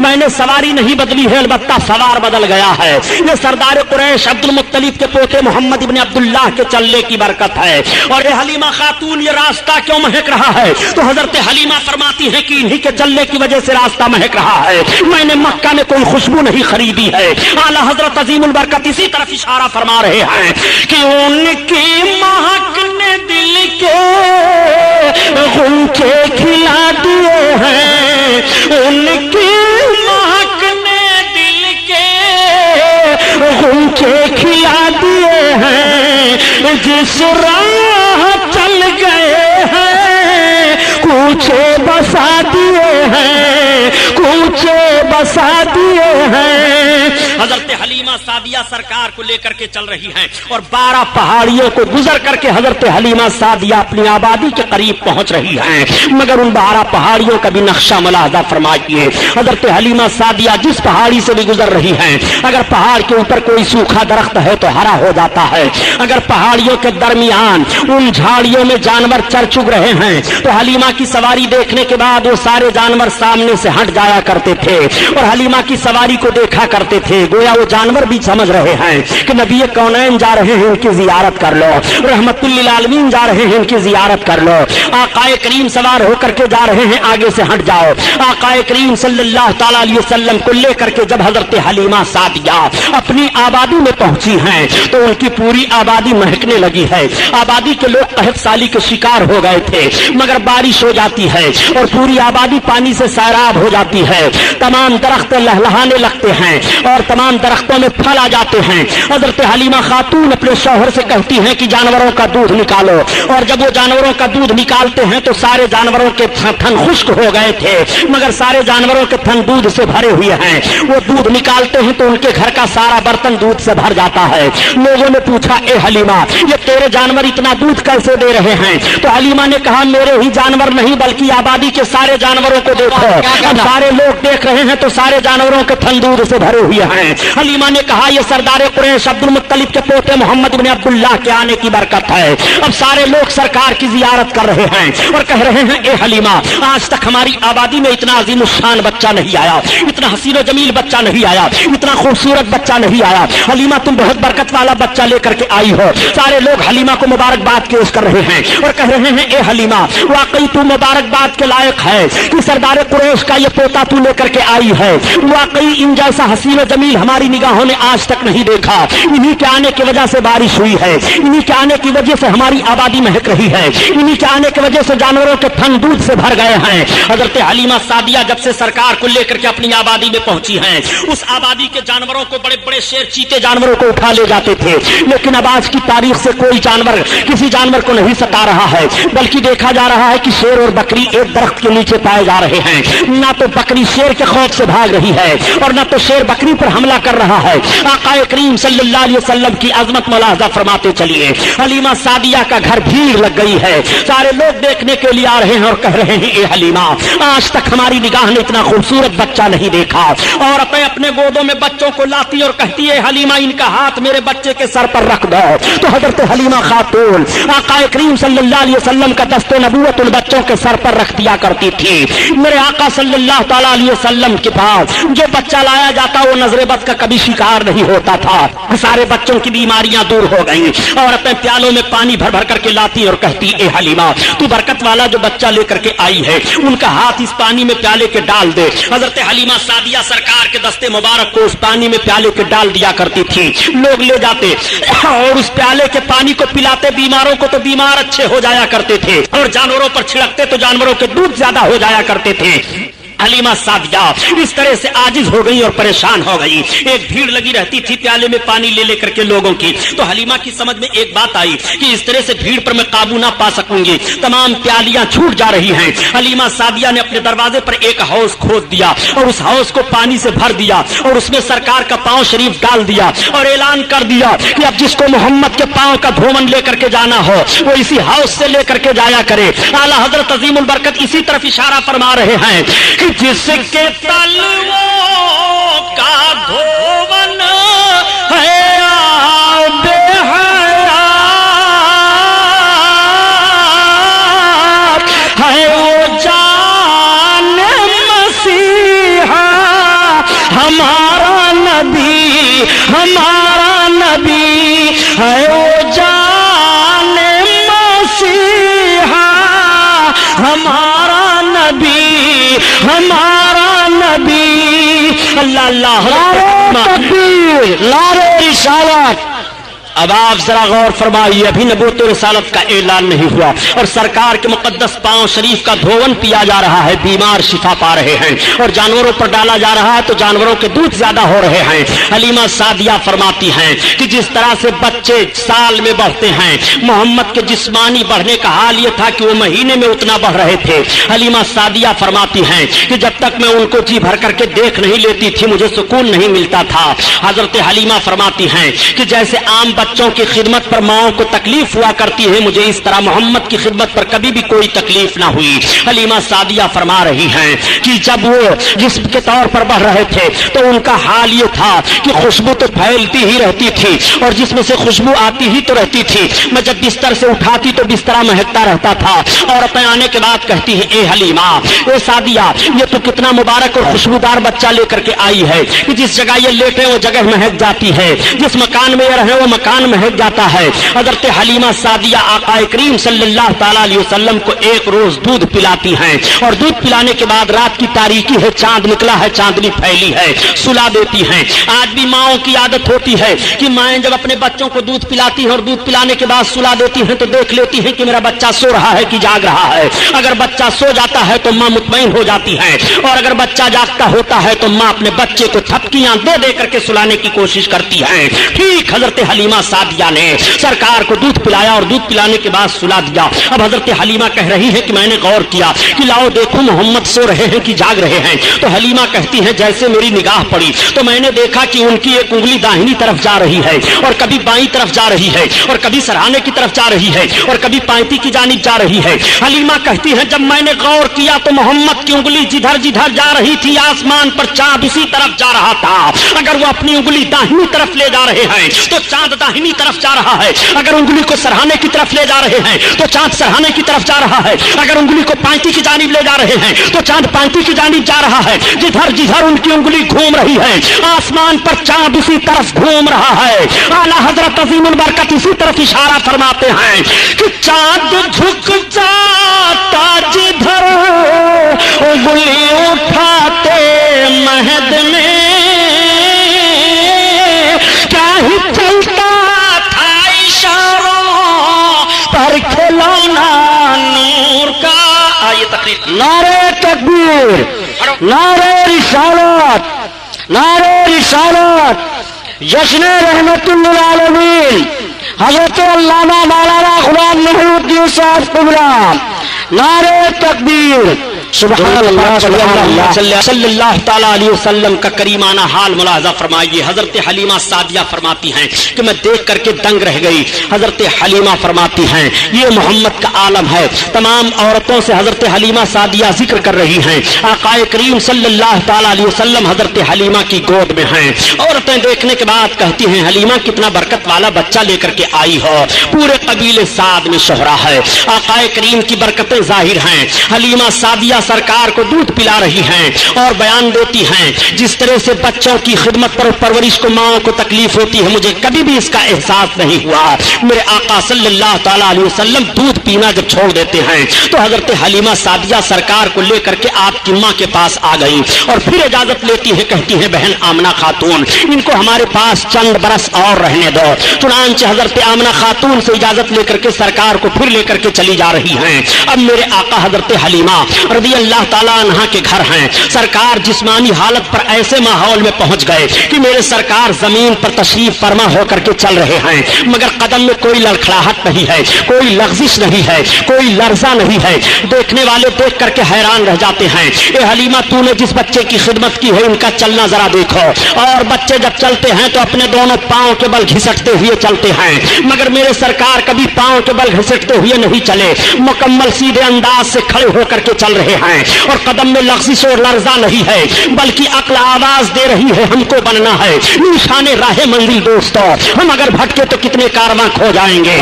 میں نے سواری نہیں بدلی ہے, البتہ سوار بدل گیا ہے. یہ سردار قریش عبد المطلب کے پوتے محمد ابن عبداللہ کے چلنے کی برکت ہے. اور اے حلیمہ خاتون یہ راستہ کیوں مہک رہا ہے؟ تو حضرت حلیمہ فرماتی ہے کہ انہی کے چلنے کی وجہ سے راستہ مہک رہا ہے. میں نے مکہ میں کوئی خوشبو نہیں خریدی ہے. اعلیٰ حضرت عظیم البرکت اسی طرف اشارہ فرما رہے ہیں کہ ان کی مہک نے دل کے غنچے کھلا دیے ہیں, ان کی مہک نے دل کے غنچے کھلا دیے ہیں. جس راہ چل گئے ہیں کوچے بسا دیے ہیں, کوچے بسا دیے ہیں. حضرت حلیمہ سعدیہ سرکار کو لے کر کے چل رہی ہیں اور 12 پہاڑیوں کو گزر کر کے حضرت حلیمہ سعدیہ اپنی آبادی کے قریب پہنچ رہی ہیں. مگر ان 12 پہاڑیوں کا بھی نقشہ ملاحظہ فرمائیے. حضرت حلیمہ سعدیہ جس پہاڑی سے بھی گزر رہی ہیں, اگر پہاڑ کے اوپر کوئی سوکھا درخت ہے تو ہرا ہو جاتا ہے. اگر پہاڑیوں کے درمیان ان جھاڑیوں میں جانور چر چگ رہے ہیں تو حلیمہ کی سواری دیکھنے کے بعد وہ سارے جانور سامنے سے ہٹ جایا کرتے تھے اور حلیمہ کی سواری کو دیکھا کرتے تھے. گویا وہ جانور بھی سمجھ رہے ہیں کہ نبی کونین جا رہے ہیں, ان کی زیارت کر لو. رحمت للعالمین جا رہے ہیں, ان کی زیارت کر لو. آقا کریم سوار ہو کر کے جا رہے ہیں, آگے سے ہٹ جاؤ. آقا کریم صلی اللہ تعالی علیہ وسلم کو لے کر کے جب حضرت حلیمہ سعدیہ اپنی آبادی میں پہنچی ہیں تو ان کی پوری آبادی مہکنے لگی ہے. آبادی کے لوگ قحط سالی کے شکار ہو گئے تھے, مگر بارش ہو جاتی ہے اور پوری آبادی پانی سے سیراب ہو جاتی ہے. تمام درخت لہلہانے لگتے ہیں اور تمام درختوں میں پھل آ جاتے ہیں. حضرت حلیمہ خاتون اپنے شوہر سے کہتی ہیں کہ جانوروں کا دودھ نکالو, اور جب وہ جانوروں کا دودھ نکالتے ہیں تو سارے جانوروں کے تھن خشک ہو گئے تھے, مگر سارے جانوروں کے تھن دودھ سے بھرے ہوئے ہیں. وہ دودھ نکالتے ہیں تو ان کے گھر کا سارا برتن دودھ سے بھر جاتا ہے. لوگوں نے پوچھا اے حلیمہ یہ تیرے جانور اتنا دودھ کیسے دے رہے ہیں؟ تو حلیمہ نے کہا میرے ہی جانور نہیں بلکہ آبادی کے سارے جانوروں کو دیکھو, اب سارے لوگ دیکھ رہے ہیں تو سارے جانوروں کے تھن دودھ سے بھرے ہوئے ہیں. حلیمہ نے کہا یہ سردار قریش عبد المطلب کے پوتے محمد بن عبداللہ کے آنے کی برکت ہے. اب سارے لوگ سرکار کی زیارت کر رہے ہیں اور کہہ رہے ہیں اے حلیمہ آج تک ہماری آبادی میں اتنا عظیم الشان بچہ نہیں آیا, اتنا حسین و جمیل بچہ نہیں آیا, اتنا خوبصورت بچہ نہیں آیا. حلیمہ تم بہت برکت والا بچہ لے کر کے آئی ہو. سارے لوگ حلیمہ کو مبارکباد پیش کر رہے ہیں اور کہہ رہے ہیں اے حلیمہ واقعی تو مبارکباد کے لائق ہے کہ سردار قریش کا یہ پوتا تو لے کر کے آئی ہے. واقعی ان جیسا حسین و جمیل ہماری نگاہوں نے آج تک نہیں دیکھا. انہی کے آنے کی وجہ سے بارش ہوئی ہے, انہی کے آنے کی وجہ سے ہماری آبادی مہک رہی ہے, انہی کے آنے کی وجہ سے جانوروں کے تھن دودھ سے بھر گئے ہیں. حضرت حلیمہ سعدیہ جب سے سرکار کو لے کر کے اپنی آبادی میں پہنچی ہیں, اس آبادی کے جانوروں کو بڑے بڑے شیر چیتے جانوروں کو اٹھا لے جاتے تھے, لیکن اب آج کی تاریخ سے کوئی جانور کسی جانور کو نہیں ستا رہا ہے, بلکہ دیکھا جا رہا ہے کہ شیر اور بکری ایک درخت کے نیچے پائے جا رہے ہیں. نہ تو بکری شیر کے خوف سے بھاگ رہی ہے اور نہ تو شیر بکری پر حملہ کر رہا ہے, آقا کریم صلی اللہ علیہ وسلم کی عظمت ملاحظہ فرماتے چلیے. حلیمہ سعدیہ کا گھر بھیڑ لگ گئی ہے, سارے لوگ دیکھنے کے لیے آ رہے ہیں اور کہہ رہے ہیں اے حلیمہ, آج تک ہماری نگاہ نے اتنا خوبصورت بچہ نہیں دیکھا. اور اپنے گودوں میں بچوں کو لاتی اور کہتی ہے حلیمہ ان کا ہاتھ میرے بچے کے سر پر رکھ دو. تو حضرت حلیمہ خاتون آقا کریم صلی اللہ علیہ وسلم کا دست نبوت ان بچوں کے سر پر رکھ دیا کرتی تھی. میرے آقا صلی اللہ تعالی علیہ وسلم کے پاس جو بچہ لایا جاتا وہ نظر بد کا کبھی شکار نہیں ہوتا تھا. سارے بچوں کی بیماریاں دور ہو گئیں اور اپنے پیالوں میں پانی بھر بھر کر کے لاتی اور کہتی اے حلیمہ تو برکت والا جو بچہ لے کر کے آئی ہے ان کا ہاتھ اس پانی میں پیالے کے ڈال دے. حضرت حلیمہ سعدیہ سرکار کے دستے مبارک کو اس پانی میں پیالے کے ڈال دیا کرتی تھی. لوگ لے جاتے اور اس پیالے کے پانی کو پلاتے بیماروں کو تو بیمار اچھے ہو جایا کرتے تھے, اور جانوروں پر چھڑکتے تو جانوروں کے دودھ زیادہ ہو جایا کرتے تھے. حلیمہ سعدیہ اس طرح سے عاجز ہو گئی اور پریشان ہو گئی. ایک بھیڑ لگی رہتی تھی پیالے میں پانی لے لے کر کے لوگوں کی. تو حلیمہ کی سمجھ میں ایک بات آئی کہ اس طرح سے بھیڑ پر میں قابو نہ پا سکوں گی, تمام پیالیاں چھوٹ جا رہی ہیں. حلیمہ سعدیہ نے اپنے دروازے پر ایک حوض کھود دیا اور اس حوض کو پانی سے بھر دیا اور اس میں سرکار کا پاؤں شریف ڈال دیا اور اعلان کر دیا کہ اب جس کو محمد کے پاؤں کا دھومن لے کر کے جانا ہو وہ اسی حوض سے لے کر کے جایا کرے. اعلیٰ حضرت عظیم البرکت اسی طرف اشارہ فرما رہے ہیں کہ جس کے تلووں کا دھومن ہے آب حیات ہے وہ جان مسیحا ہمارا نبی ہے وہ جان مسیحا ہمارا نبی اللہ اللہ نعرہ رسالت. اب آپ ذرا غور فرمائیے, ابھی نبوت و رسالت کا اعلان نہیں ہوا اور سرکار کے مقدس پاؤں شریف کا دھون پیا جا رہا ہے, بیمار شفا پا رہے ہیں اور جانوروں پر ڈالا جا رہا ہے تو جانوروں کے دودھ زیادہ ہو رہے ہیں. حلیمہ سعدیہ فرماتی ہیں کہ جس طرح سے بچے سال میں بڑھتے ہیں, محمد کے جسمانی بڑھنے کا حال یہ تھا کہ وہ مہینے میں اتنا بڑھ رہے تھے. حلیمہ سعدیہ فرماتی ہیں کہ جب تک میں ان کو جی بھر کر کے دیکھ نہیں لیتی تھی مجھے سکون نہیں ملتا تھا. حضرت حلیمہ فرماتی ہیں کہ جیسے عام بچوں کی خدمت پر ماؤں کو تکلیف ہوا کرتی ہے, مجھے اس طرح محمد کی خدمت پر کبھی بھی کوئی تکلیف نہ ہوئی. حلیمہ سعدیہ فرما رہی ہیں کہ جب وہ جسم کے طور پر بڑھ رہے تھے تو ان کا حال یہ تھا کہ خوشبو تو پھیلتی ہی رہتی تھی اور جسم سے خوشبو آتی ہی تو رہتی تھی. میں جب بستر سے اٹھاتی تو بستر مہکتا رہتا تھا. اور اپنے آنے کے بعد کہتی ہے اے حلیمہ اے سعدیہ یہ تو کتنا مبارک اور خوشبودار بچہ لے کر کے آئی ہے کہ جس جگہ یہ لیٹے وہ جگہ مہک جاتی ہے, جس مکان میں یہ رہے وہ مکان مہک جاتا ہے. حضرت حلیمہ سعدیہ آقا کریم صلی اللہ تعالی علیہ وسلم کو ایک روز دودھ پلاتی ہیں اور دودھ پلانے کے بعد رات کی تاریکی ہے, چاند نکلا ہے, چاندنی پھیلی ہے, سلا دیتی ہیں. آج بھی ماؤں کی عادت ہوتی ہے کہ مائیں جب اپنے بچوں کو دودھ پلاتی ہیں اور دودھ پلانے کے بعد سلا دیتی ہیں تو دیکھ لیتی ہیں کہ میرا بچہ سو رہا ہے کہ جاگ رہا ہے. اگر بچہ سو جاتا ہے تو ماں مطمئن ہو جاتی ہے اور اگر بچہ جاگتا ہوتا ہے تو ماں اپنے بچے کو تھپکیاں دے دے کر کے سلانے کی کوشش کرتی ہے. ٹھیک حضرت حلیمہ سعدیہ نے سرکار کو دودھ پلایا اور دودھ پلانے کے بعد سلا دیا. اب حضرت حلیمہ کہہ رہی ہے کہ میں نے غور کیا کہ لاؤ دیکھو محمد سو رہے ہیں کہ جاگ رہے ہیں. تو حلیمہ کہتی ہے جیسے میری نگاہ پڑی تو میں نے دیکھا کہ ان کی ایک انگلی داہنی طرف جا رہی ہے اور کبھی بائیں طرف جا رہی ہے اور کبھی سرہانے کی طرف جا رہی ہے اور کبھی پائتی کی جانب جا رہی ہے. حلیمہ کہتی ہے جب میں نے غور کیا تو محمد کی انگلی جدھر جدھر جا رہی تھی آسمان پر چاند اسی طرف جا رہا تھا. اگر وہ اپنی انگلی داہنی طرف لے جا رہے ہیں تو چاند داہنی طرف جا رہا ہے, اگر انگلی کو سرہانے کی طرف لے جا رہے ہیں تو چاند سرہانے کی طرف جا رہا ہے, اگر انگلی کو پائتی کی جانب لے جا رہے ہیں تو چاند پائتی کی جانب جا رہا ہے. جدھر جدھر ان کی انگلی گھوم رہی ہے آسمان پر چاند اسی طرف گھوم رہا ہے. اعلیٰ حضرت عظیم البرکت اسی طرف اشارہ فرماتے ہیں کہ چاند جھک جاتا جدھر انگلی اٹھاتے مہد میں کیا ہی چلتا تھا اشاروں پر کھلونا نور کا. آئیے تقریر. نعرہ تکبیر, نعرہ رسالت, نعرہ رسالت. جشن رحمت للعالمین حضرت علامہ مولانا غلام محی الدین صاحب قبلہ. نعرہ تکبیر. سبحان اللہ صلی اللہ تعالیٰ علیہ وسلم کا کریمانہ حال ملاحظہ فرمائیے. حضرت حلیمہ سعدیہ فرماتی ہیں کہ میں دیکھ کر کے دنگ رہ گئی. حضرت حلیمہ فرماتی ہیں یہ محمد کا عالم ہے. تمام عورتوں سے حضرت حلیمہ سعدیہ ذکر کر رہی ہیں. آقا کریم صلی اللہ تعالیٰ علیہ وسلم حضرت حلیمہ کی گود میں ہیں. عورتیں دیکھنے کے بعد کہتی ہیں حلیمہ کتنا برکت والا بچہ لے کر کے آئی ہو. پورے قبیلے سعد میں شہرا ہے. آقا کریم کی برکتیں ظاہر ہیں. حلیمہ سعدیہ سرکار کو دودھ پلا رہی ہیں اور بیان دیتی ہیں جس طرح سے بچوں کی خدمت پر پرورش کو ماں کو تکلیف ہوتی ہے مجھے کبھی بھی اس کا احساس نہیں ہوا. میرے آقا صلی اللہ تعالیٰ علیہ وسلم دودھ پینا جب چھوڑ دیتے ہیں تو حضرت حلیمہ سعدیہ سرکار کو لے کر کے آپ کی ماں کے پاس آ گئی اور پھر اجازت لیتی ہیں. کہتی ہیں بہن آمنہ خاتون ان کو ہمارے پاس چند برس اور رہنے دو. چنانچہ حضرت آمنہ خاتون سے اجازت لے کر کے سرکار کو پھر لے کر کے چلی جا رہی ہیں. اب میرے آقا حضرت حلیمہ رضی اللہ تعالیٰ عنہ کے گھر ہیں. سرکار جسمانی حالت پر ایسے ماحول میں پہنچ گئے کہ میرے سرکار زمین پر تشریف فرما ہو کر کے چل رہے ہیں مگر قدم میں کوئی لڑکھڑاہٹ نہیں ہے, کوئی لغزش نہیں ہے, کوئی لرزہ نہیں ہے. دیکھنے والے دیکھ کر کے حیران رہ جاتے ہیں. اے حلیمہ تو نے جس بچے کی خدمت کی ہے ان کا چلنا ذرا دیکھو. اور بچے جب چلتے ہیں تو اپنے دونوں پاؤں کے بل گھسٹتے ہوئے چلتے ہیں مگر میرے سرکار کبھی پاؤں کے بل گھسٹتے ہوئے نہیں چلے. مکمل سیدھے انداز سے کھڑے ہو کر کے چل رہے ہیں اور قدم میں لغزش اور لرزہ نہیں ہے بلکہ عقل آواز دے رہی ہے ہم کو بننا ہے نشان راہ منزل دوستو. ہم اگر بھٹکے تو کتنے کارواں کھو جائیں گے.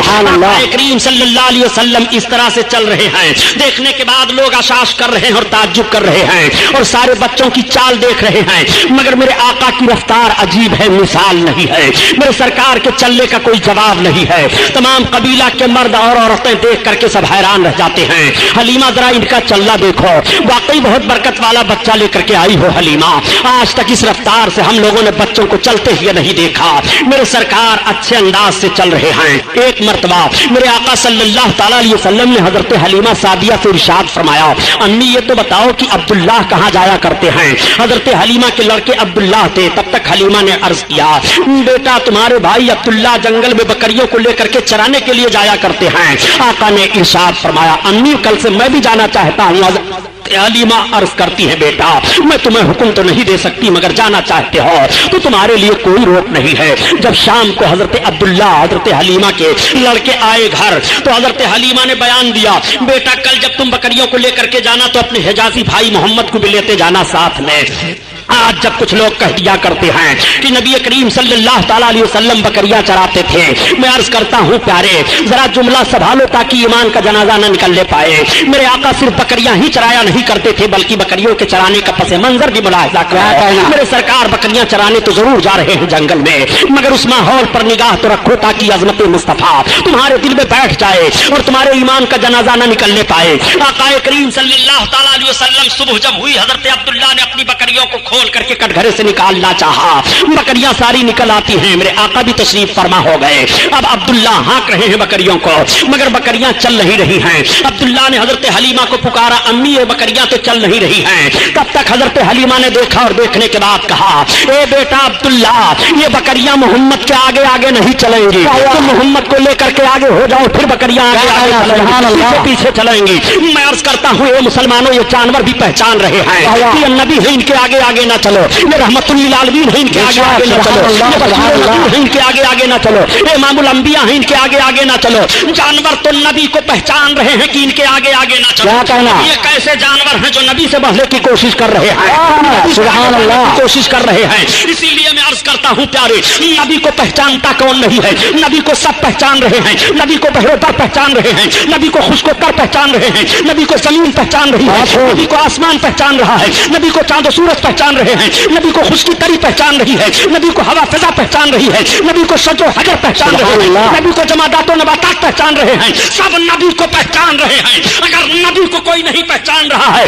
کریم صلی اللہ علیہ وسلم اس طرح سے چل رہے ہیں. دیکھنے کے بعد لوگ اشاش کر رہے ہیں اور تعجب کر رہے ہیں اور سارے بچوں کی چال دیکھ رہے ہیں مگر میرے آقا کی رفتار عجیب ہے, مثال نہیں ہے. میرے سرکار کے چلنے کا کوئی جواب نہیں ہے. تمام قبیلہ کے مرد اور عورتیں دیکھ کر کے سب حیران رہ جاتے ہیں. حلیمہ ذرا ان کا چلنا دیکھو, واقعی بہت برکت والا بچہ لے کر کے آئی ہو حلیمہ. آج تک اس رفتار سے ہم لوگوں نے بچوں کو چلتے ہوئے نہیں دیکھا. میرے سرکار اچھے انداز سے چل رہے ہیں. ایک مرتبہ میرے آقا صلی اللہ تعالیٰ علیہ وسلم نے حضرت حلیمہ سعدیہ سے ارشاد فرمایا امی یہ تو بتاؤ کہ عبداللہ کہاں جایا کرتے ہیں. حضرت حلیمہ کے لڑکے عبداللہ تھے. تب تک حلیمہ نے عرض کیا بیٹا تمہارے بھائی عبداللہ جنگل میں بکریوں کو لے کر کے چرانے کے لیے جایا کرتے ہیں. آقا نے ارشاد فرمایا امی کل سے میں بھی جانا چاہتا ہوں. حلیمہ عرض کرتی ہے بیٹا میں تمہیں حکم تو نہیں دے سکتی مگر جانا چاہتے ہو تو تمہارے لیے کوئی روک نہیں ہے. جب شام کو حضرت عبداللہ حضرت حلیمہ کے لڑکے آئے گھر تو حضرت حلیمہ نے بیان دیا بیٹا کل جب تم بکریوں کو لے کر کے جانا تو اپنے حجازی بھائی محمد کو بھی لیتے جانا ساتھ میں. آج جب کچھ لوگ کہہ دیا کرتے ہیں کہ نبی کریم صلی اللہ تعالیٰ علیہ وسلم بکریاں چراتے تھے, میں عرض کرتا ہوں پیارے ذرا جملہ سنبھالو تاکہ ایمان کا جنازہ نہ نکلنے پائے. میرے آقا صرف بکریاں ہی چرایا نہیں کرتے تھے بلکہ بکریوں کے چرانے کا پس منظر بھی ملاحظہ کیا. میرے سرکار بکریاں چرانے تو ضرور جا رہے ہیں جنگل میں مگر اس ماحول پر نگاہ تو رکھو تاکہ عظمت مصطفیٰ تمہارے دل میں بیٹھ جائے اور تمہارے ایمان کا جنازہ نہ نکلنے پائے. آقا کریم صلی اللہ تعالیٰ علیہ وسلم صبح جب ہوئی حضرت عبداللہ نے اپنی بکریوں کو کھول کر کے کٹگھرے سے نکالنا چاہا. بکریاں ساری نکل آتی ہیں. میرے آقا بھی تشریف فرما ہو گئے. اب عبداللہ ہانک رہے ہیں بکریوں کو مگر بکریاں چل نہیں رہی ہیں. عبداللہ نے حضرت حلیمہ کو پکارا امی یہ بکریاں تو چل نہیں رہی ہیں. تب تک حضرت حلیمہ نے دیکھا اور دیکھنے کے بعد کہا اے بیٹا عبداللہ یہ بکریاں محمد کے آگے آگے نہیں چلیں گی. تم محمد کو لے کر کے آگے ہو جاؤ پھر بکریاں آگے پیچھے چلیں گی. میں عرض کرتا ہوں اے مسلمانوں یہ جانور بھی پہچان رہے ہیں یہ نبی ہے ان کے آگے آگے نہ چلو. یہ رحمت للعالمین ہے ان کے آگے آگے نہ چلو. یہ بشیر النذیر ہے ان کے آگے آگے نہ چلو. یہ امام الانبیاء ہیں ان کے آگے آگے نہ چلو. جانور تو نبی کو پہچان رہے ہیں کہ ان کے آگے آگے نہ چلو. یہ کیسے جانور ہیں جو نبی سے بڑھنے کی کوشش کر رہے ہیں سبحان اللہ کوشش کر رہے ہیں. اسی لیے میں عرض کرتا ہوں پیارے نبی کو پہچانتا کون نہیں ہے. نبی کو سب پہچان رہے ہیں. نبی کو بہرے در پہچان رہے ہیں. نبی کو خشک و تر پہچان رہے ہیں. نبی کو زمین پہچان رہی ہے. نبی کو آسمان پہچان رہا ہے. نبی کو چاند و سورج پہچان رہے ہیں. نبی کو خشکی تری پہچان رہی ہے. نبی کو ہوا فضا پہچان رہی ہے. نبی کو شجر و حجر پہچان رہے ہیں. نبی کو جمادات و نباتات پہچان رہے ہیں. سب نبی کو پہچان رہے ہیں. اگر نبی کو کوئی نہیں پہچان رہا ہے